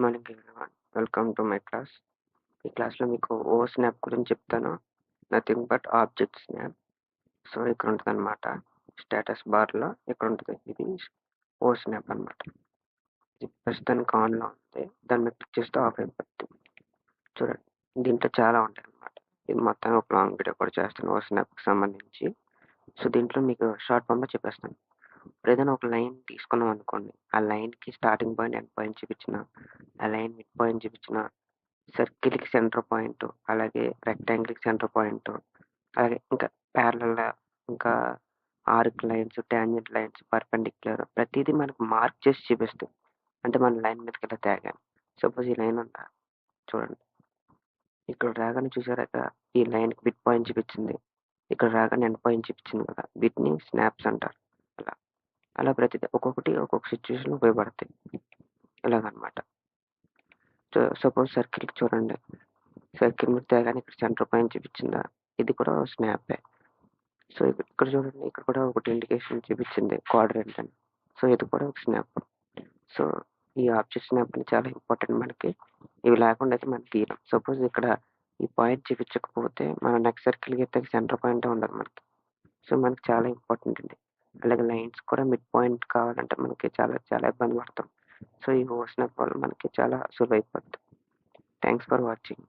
Morning everyone. Welcome to my class. ఈ క్లాస్‌లో మీకు ఓ స్నాప్ గురించి చెప్తాను. Nothing but object snap. So, ఇక్కడ ఉంటదనమాట. స్టేటస్ బార్‌లో ఇక్కడుంటది. ఇది ఓ స్నాప్ అనమాట. ఇది ప్రస్తుతానికి ఆన్‌లో ఉంది. దాని మీద క్లిక్ చేస్తే ఆఫ్ అయిపోద్ది. చూడండి. దీంట్లో చాలా ఉంటాయన్నమాట. ఇది మొత్తానికి ఒక లాంగ్ వీడియో కూడా చేస్తాను ఓ స్నాప్‌కి సంబంధించి. సో, దీంట్లో మీకు షార్ట్ ఫార్మ్‌లో చెప్పేస్తాను. ఇప్పుడు ఏదైనా ఒక లైన్ తీసుకున్నాం అనుకోండి. ఆ లైన్‌కి స్టార్టింగ్ పాయింట్, ఎండ్ పాయింట్ చూపించిన, ఆ లైన్ మిడ్ పాయింట్ చూపించిన, సర్కిల్‌కి సెంటర్ పాయింట్, అలాగే రెక్టాంగిల్‌కి సెంటర్ పాయింట్, అలాగే ఇంకా ప్యారలల్, ఇంకా arc lines, tangent lines, perpendicular ప్రతీదీ మనకు మార్క్ చేసి చూపిస్తుంది. అంటే మన లైన్ మీదకి ఇలా తేగానే. సపోజ్ ఈ లైన్ ఉందా? చూడండి. ఇక్కడ రాగానే చూసారా ఇక్కడ ఈ లైన్‌కి మిడ్ పాయింట్ చూపించింది. ఇక్కడ రాగానే ఎండ్ పాయింట్ చూపించింది కదా! వీటిని స్నాప్స్ అంటారు. అలా. అలా ప్రతిది ఒక్కొక్కటి ఒక్కొక్క సిట్యుయేషన్‌లో ఉపయోగపడతాయి. ఇలాగనమాట. సపోజ్ సర్కిల్‌కి చూడండి. సర్కిల్ మీద తేగానే ఇక్కడ సెంటర్ పాయింట్ చూపించిందా? ఇది కూడా స్నాపే. సో, ఇక్కడ చూడండి. ఇక్కడ కూడా ఒకటి ఇండికేషన్ చూపించింది క్వాడ్రంట్ అని. సో, ఇది కూడా ఒక స్నాప్. సో, ఈ ఆబ్జెక్ట్ స్నాప్ అనేది చాలా ఇంపార్టెంట్ మనకి. ఇవి లేకుండా అయితే మనం తీయలేం. సపోజ్ ఇక్కడ ఈ పాయింట్ చూపించకపోతే మనం నెక్స్ట్ సర్కిల్ గీస్తే సెంటర్ పాయింటే ఉండదు మనకి. సో, మనకి చాలా ఇంపార్టెంట్ ఇది. అలాగే లైన్స్ కూడా మిడ్ పాయింట్ కావాలంటే మనకి చాలా చాలా ఇబ్బంది పడతాం. సో, ఈ ఓ స్నాప్ వల్ల మనకి చాలా సులువైపోద్ది. Thanks for watching.